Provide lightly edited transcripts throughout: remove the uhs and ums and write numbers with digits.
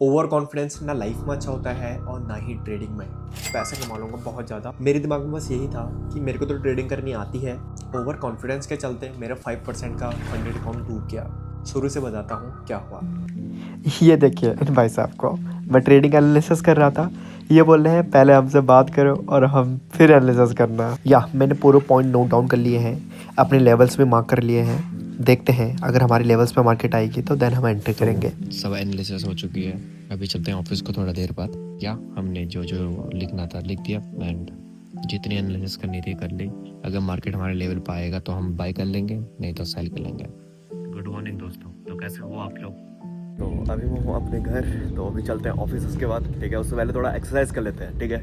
Over confidence ना life में अच्छा होता है और ना ही ट्रेडिंग में। पैसे कमा लूंगा बहुत ज़्यादा, मेरे दिमाग में बस यही था कि मेरे को तो ट्रेडिंग करनी आती है। ओवर कॉन्फिडेंस के चलते मेरा 5% का फंडेड अकाउंट डूब गया। शुरू से बताता हूँ क्या हुआ। ये देखिए इन भाई साहब को, मैं ट्रेडिंग एनालिसिस कर रहा था, ये बोल रहे हैं पहले हमसे बात करो और हम फिर एनालिसिस करना। या मैंने पूरे पॉइंट नोट डाउन कर लिए हैं, अपने लेवल्स में मार्क कर लिए हैं। देखते हैं अगर हमारे लेवल्स पे मार्केट आएगी तो देन हम एंट्री करेंगे। सब एनालिसिस हो चुकी है। अभी चलते हैं ऑफिस को थोड़ा देर बाद। या हमने जो जो लिखना था लिख दिया एंड जितनी एनालिसिस करनी थी कर ली। अगर मार्केट हमारे लेवल पर आएगा तो हम बाय कर लेंगे, नहीं तो सेल कर लेंगे। गुड मॉर्निंग दोस्तों, तो कैसे हो आप लोग? तो अभी मैं हूँ अपने घर, तो अभी चलते हैं ऑफिस उसके बाद। ठीक है, उससे पहले थोड़ा एक्सरसाइज कर लेते हैं। ठीक है,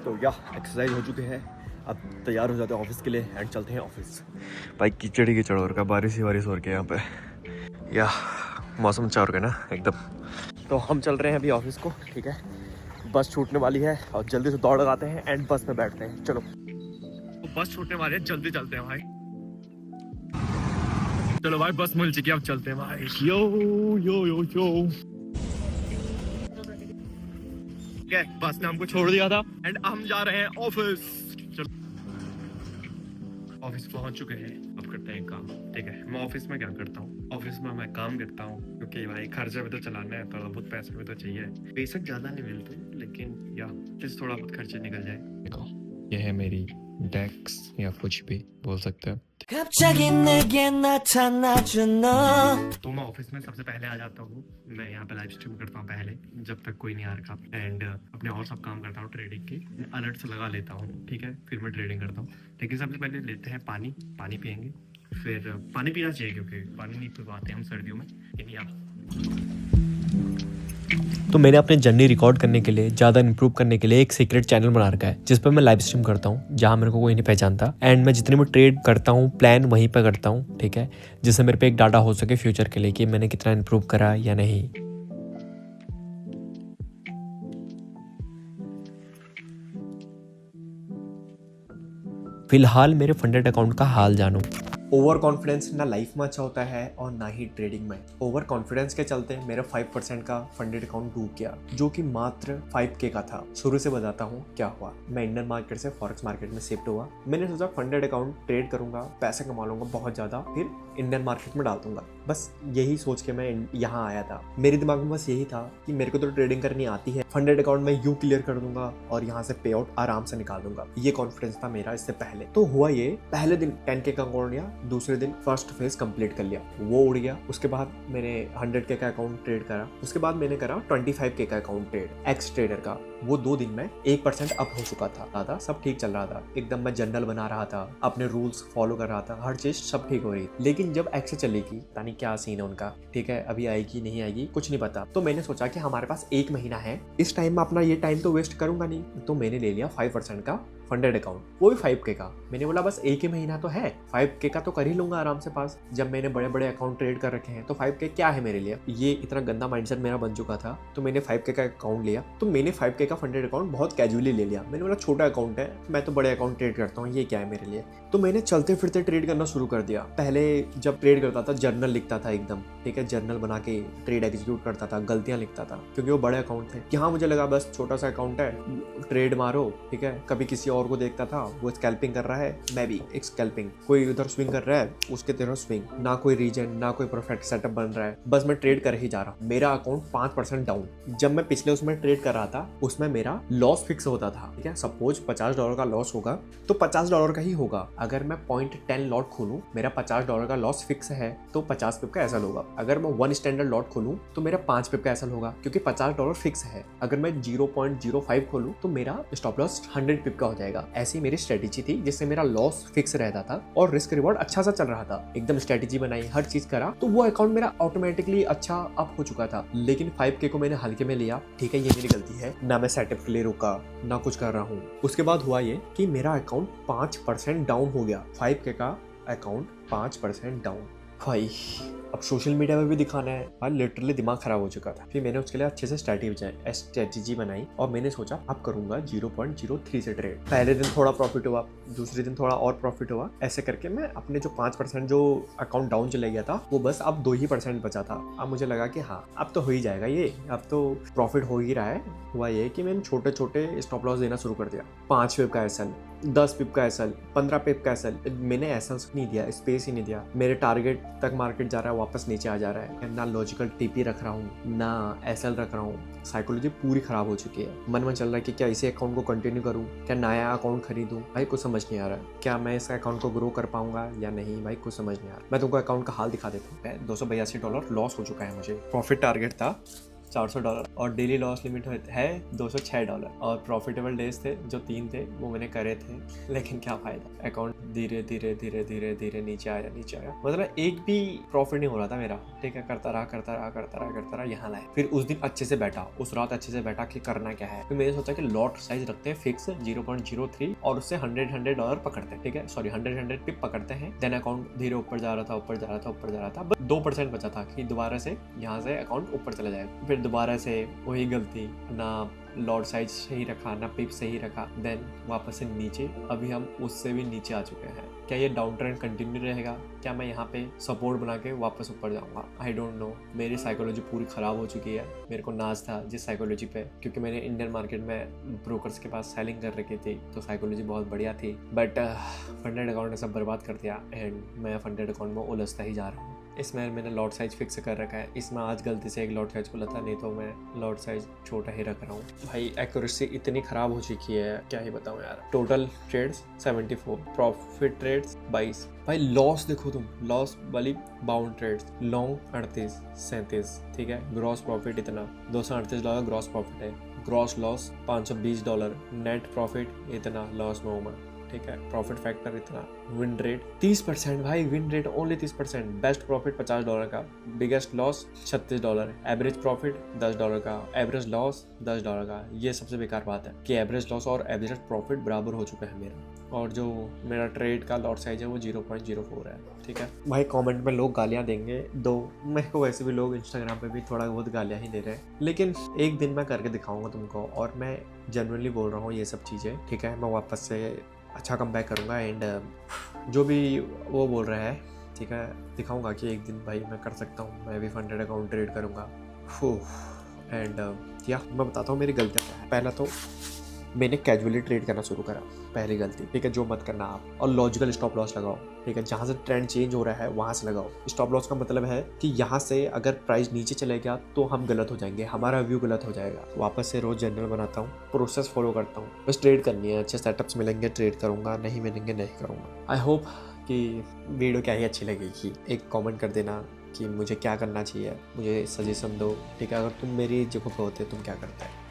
तो या एक्सरसाइज हो चुके हैं, अब तैयार हो जाते हैं ऑफिस के लिए एंड चलते हैं ऑफिस। भाई कीचड़ ही कीचड़ हो रखा, बारिश ही बारिश हो रही है यहाँ पे। या मौसम अच्छा हो रहा है ना एकदम। तो हम चल रहे हैं अभी ऑफिस को। ठीक है, बस छूटने वाली है और जल्दी से दौड़ लगाते हैं एंड बस में बैठते हैं। चलो, तो बस छूटने वाली है, जल्दी चलते हैं भाई। चलो भाई, बस मिल चुकी है, अब चलते हैं भाई। यो यो यो यो। क्या बस ने हमको छोड़ दिया था एंड हम जा रहे हैं ऑफिस। चलो, ऑफिस पहुंच चुके हैं, अब करते हैं काम। ठीक है, मैं ऑफिस में क्या करता हूँ, ऑफिस में मैं काम करता हूँ क्योंकि भाई खर्चा भी तो चलाना है, थोड़ा बहुत पैसे भी तो चाहिए। बेशक ज्यादा नहीं मिलते लेकिन या जिस थोड़ा बहुत खर्चे निकल जाए। देखो, यह है मेरी डेस्क या कुछ भी बोल सकते हो। 갑자기 내게 나타나준 너 तो मैं ऑफिस में सबसे पहले आ जाता हूँ। मैं यहाँ पे लाइव स्ट्रीम करता हूँ पहले, जब तक कोई नहीं आ रखा, एंड अपने और सब काम करता हूँ ट्रेडिंग के। अलर्ट से लगा लेता हूँ। ठीक है, फिर मैं ट्रेडिंग करता हूँ। लेकिन सबसे पहले लेते हैं पानी। पानी पियेंगे, फिर पानी पीना चाहिए क्योंकि पानी नहीं पी पाते हम सर्दियों में। लेकिन या तो मैंने अपने जर्नी रिकॉर्ड करने के लिए, ज़्यादा इंप्रूव करने के लिए एक सीक्रेट चैनल बना रखा है जिस पर मैं लाइव स्ट्रीम करता हूँ, जहाँ मेरे को कोई नहीं पहचानता। एंड मैं जितने भी ट्रेड करता हूँ प्लान वहीं पर करता हूँ। ठीक है, जिससे मेरे पे एक डाटा हो सके फ्यूचर के लिए कि मैंने कितना इंप्रूव करा या नहीं। फिलहाल मेरे फंडेड अकाउंट का हाल जानो। ओवर कॉन्फिडेंस ना लाइफ में अच्छा होता है और ना ही ट्रेडिंग में। ओवर कॉन्फिडेंस के चलते मेरा 5% का फंडेड अकाउंट डूब गया, जो कि मात्र 5K का था। शुरू से बताता हूँ क्या हुआ। मैं इंडियन मार्केट से फॉरेक्स मार्केट में शिफ्ट हुआ। मैंने सोचा फंडेड अकाउंट ट्रेड करूंगा, पैसे कमा लूंगा बहुत ज्यादा, फिर इंडियन मार्केट में डाल दूंगा। बस यही सोच के मैं यहाँ आया था। मेरे दिमाग में बस यही था कि मेरे को तो ट्रेडिंग करनी आती है, फंडेड अकाउंट में यू क्लियर कर दूंगा और यहाँ से पे आउट आराम से निकाल दूंगा। ये कॉन्फिडेंस था मेरा इससे पहले। तो हुआ ये, पहले दिन 10K का अकाउंट लिया, दूसरे दिन फर्स्ट फेज कंप्लीट कर लिया, वो उड़ गया। उसके बाद मैंने 100K का अकाउंट ट्रेड करा। उसके बाद मैंने करा 25K का अकाउंट ट्रेड एक्स ट्रेडर का। वो 2 दिन में 1% अप हो चुका था। सब ठीक चल रहा था एकदम। मैं जर्नल बना रहा था, अपने रूल्स फॉलो कर रहा था, हर चीज सब ठीक हो रही। लेकिन जब एक्स चलेगी, पता नहीं क्या सीन है उनका। ठीक है, अभी आएगी नहीं आएगी कुछ नहीं पता। तो मैंने सोचा कि हमारे पास 1 महीना है, इस टाइम में अपना ये टाइम तो वेस्ट करूंगा नहीं। तो मैंने ले लिया 5% का फंडेड अकाउंट, वो भी 5K का। मैंने बोला बस 1 ही महीना तो है, 5K का तो कर ही लूंगा आराम से पास। जब मैंने बड़े बड़े अकाउंट ट्रेड कर रखे हैं तो 5K क्या है मेरे लिए। ये इतना गंदा माइंडसेट मेरा बन चुका था। तो मैंने 5K का अकाउंट लिया। तो मैंने 5K का फंडेड अकाउंट बहुत कैजुअली ले लिया। मैंने बोला छोटा अकाउंट है, मैं तो बड़े अकाउंट ट्रेड करता हूँ, ये क्या है मेरे लिए। तो मैंने चलते फिरते ट्रेड करना शुरू कर दिया। पहले जब ट्रेड करता था जर्नल लिखता था एकदम। ठीक है, जर्नल बना के ट्रेड एग्जीक्यूट करता था, गलतियां लिखता था क्योंकि वो बड़े अकाउंट थे। यहाँ मुझे लगा बस छोटा सा अकाउंट है, ट्रेड मारो। ठीक है, कभी किसी और को देखता था वो स्कैल्पिंग कर रहा है, मैं भी एक स्कैल्पिंग। कोई उधर स्विंग कर रहा है, उसके तरह स्विंग, ना कोई रीजन ना कोई परफेक्ट सेटअप बन रहा है, बस मैं ट्रेड कर ही जा रहा हूँ। मेरा अकाउंट 5% डाउन। जब मैं पिछले उसमें ट्रेड कर रहा था उसमें मेरा लॉस फिक्स होता था। ठीक है, सपोज $50 का लॉस होगा तो $50 का ही होगा। अगर मैं 0.10 लॉट खोलूं, मेरा $50 का लॉस फिक्स है तो 50 पिप का एसएल होगा। अगर मैं 1 स्टैंडर्ड लॉट खोलूं तो मेरा 5 पिप का एसएल होगा क्योंकि $50 फिक्स है। अगर मैं 0.05 खोलूं तो मेरा स्टॉप लॉस 100 पिप का हो जाएगा। ऐसी मेरी स्ट्रेटेजी थी जिससे मेरा लॉस फिक्स रहता था और रिस्क रिवॉर्ड अच्छा सा चल रहा था। एकदम स्ट्रेटेजी बनाई, हर चीज करा, तो वो अकाउंट मेरा ऑटोमेटिकली अच्छा अप हो चुका था। लेकिन 5K को मैंने हल्के में लिया। ठीक है, ये मेरी गलती है, ना मैं सेटअप के लिए रुका ना कुछ कर रहा हूँ। उसके बाद हुआ ये कि मेरा अकाउंट 5% डाउन हो गया। 5K का अकाउंट 5% डाउन। भाई अब सोशल मीडिया पे भी दिखाना है भाई, लिटरली दिमाग खराब हो चुका था। फिर मैंने उसके लिए अच्छे से स्ट्रेटेजी बनाई और मैंने सोचा अब करूंगा 0.03 से ट्रेड। पहले दिन थोड़ा प्रॉफिट हुआ, दूसरे दिन थोड़ा और प्रॉफिट हुआ, ऐसे करके मैं अपने जो 5% जो अकाउंट डाउन चले गया था वो बस अब 2% बचा था। अब मुझे लगा कि हाँ अब तो हो ही जाएगा ये, अब तो प्रॉफिट हो ही रहा है। हुआ ये कि मैंने छोटे छोटे स्टॉप लॉस देना शुरू कर दिया। 5 पिप का एसएल, 10 पिप का एसएल, 15 पिप का एसएल। मैंने एसएल नहीं दिया, स्पेस ही नहीं दिया। मेरे टारगेट तक मार्केट जा रहा है, वापस नीचे आ जा रहा है। ना लॉजिकल टीपी रख रहा हूँ ना एसएल रख रहा हूँ। साइकोलॉजी पूरी खराब हो चुकी है। मन में चल रहा है कि क्या इसी अकाउंट को कंटिन्यू करूँ, क्या नया अकाउंट खरीदूं। भाई कुछ समझ नहीं आ रहा है, क्या मैं इस अकाउंट को ग्रो कर पाऊंगा या नहीं। भाई कुछ समझ नहीं आ रहा। मैं तुमको अकाउंट का हाल दिखा देता हूँ। $282 लॉस हो चुका है मुझे। प्रॉफिट टारगेट था $400 और डेली लॉस लिमिट है $206 और प्रॉफिटेबल डेज थे जो 3 थे वो मैंने करे थे। लेकिन क्या फायदा, अकाउंट धीरे धीरे नीचे आया। मतलब एक भी प्रॉफिट नहीं हो रहा था मेरा। ठीक है, करता रहा यहाँ लाया। फिर उस दिन अच्छे से बैठा, उस रात अच्छे से बैठा कि करना क्या है। फिर मैंने सोचा कि लॉट साइज रखते हैं फिक्स 0.03 और उससे $100 पकड़ते हैं। ठीक है, सॉरी 100 पिप पकड़ते हैं। देन अकाउंट धीरे ऊपर जा रहा था। बस 2% बचा था कि दोबारा से यहाँ से अकाउंट ऊपर चला जाएगा। फिर दोबारा से वही गलती, ना लॉट साइज सही रखा ना पिप सही रखा, देन वापस से नीचे। अभी हम उससे भी नीचे आ चुके हैं। क्या ये डाउन ट्रेंड कंटिन्यू रहेगा? क्या मैं यहाँ पे सपोर्ट बना के वापस ऊपर जाऊँगा? I don't know. मेरी साइकोलॉजी पूरी ख़राब हो चुकी है। मेरे को नाज था जिस साइकोलॉजी पे, क्योंकि मैंने इंडियन मार्केट में ब्रोकर्स के पास सेलिंग कर रखी थी तो साइकोलॉजी बहुत बढ़िया थी। बट फंडेड अकाउंट ने सब बर्बाद कर दिया एंड मैं फंडेड अकाउंट में उलझता ही जा रहा हूँ। इसमें मैंने लॉट साइज फिक्स कर रखा है। इसमें आज गलती से एक लॉट साइज खुला था, नहीं तो मैं लॉट साइज छोटा ही रख रहा हूँ। भाई एक्यूरेसी इतनी ख़राब हो चुकी है, क्या ही बताऊँ यार। Total trades 74, profit trades 22। भाई लॉस देखो तुम, लॉस वाली बाउंड ट्रेड्स, लॉन्ग 38, 37। ठीक है, ग्रॉस प्रॉफिट इतना $238 ग्रॉस प्रॉफिट है। ग्रॉस लॉस $520, नेट प्रॉफिट इतना लॉस में हूँ। ठीक है, प्रॉफिट फैक्टर इतना, विन रेट 30%। भाई win rate only 30%। Best profit $50 का, बिगेस्ट लॉस $36, एवरेज प्रॉफिट $10 का, एवरेज लॉस $10 का। ये सबसे बेकार बात है कि एवरेज लॉस और एवरेज प्रॉफिट बराबर हो चुका है मेरा, और जो मेरा ट्रेड का लॉट साइज है वो 0.04 है। ठीक है भाई, कमेंट में लोग गालियां देंगे, दो। मेरे को वैसे भी लोग इंस्टाग्राम पे भी थोड़ा बहुत गालियां ही दे रहे हैं, लेकिन एक दिन मैं करके दिखाऊंगा तुमको, और मैं जेन्युइनली बोल रहा हूँ ये सब चीज़ें। ठीक है, मैं वापस से अच्छा कम बैक करूँगा एंड जो भी वो बोल रहा है, ठीक है, दिखाऊंगा कि एक दिन भाई मैं कर सकता हूँ। मैं भी फंडेड अकाउंट ट्रेड करूँगा। एंड या मैं बताता हूँ मेरी गलतियाँ क्या है। पहला तो मैंने कैजुअली ट्रेड करना शुरू करा, पहली गलती। ठीक है, जो मत करना आप। और लॉजिकल स्टॉप लॉस लगाओ। ठीक है, जहाँ से ट्रेंड चेंज हो रहा है वहाँ से लगाओ। स्टॉप लॉस का मतलब है कि यहाँ से अगर प्राइस नीचे चले गया तो हम गलत हो जाएंगे, हमारा व्यू गलत हो जाएगा। वापस से रोज जनरल बनाता हूँ, प्रोसेस फॉलो करता हूँ। बस ट्रेड करनी है, अच्छे सेटअप्स मिलेंगे ट्रेड करूँगा, नहीं मिलेंगे नहीं करूँगा। आई होप कि वीडियो क्या ही अच्छी लगेगी। एक कॉमेंट कर देना कि मुझे क्या करना चाहिए, मुझे सजेशन दो। ठीक है, अगर तुम मेरी जगह पे होते तुम क्या करते हैं।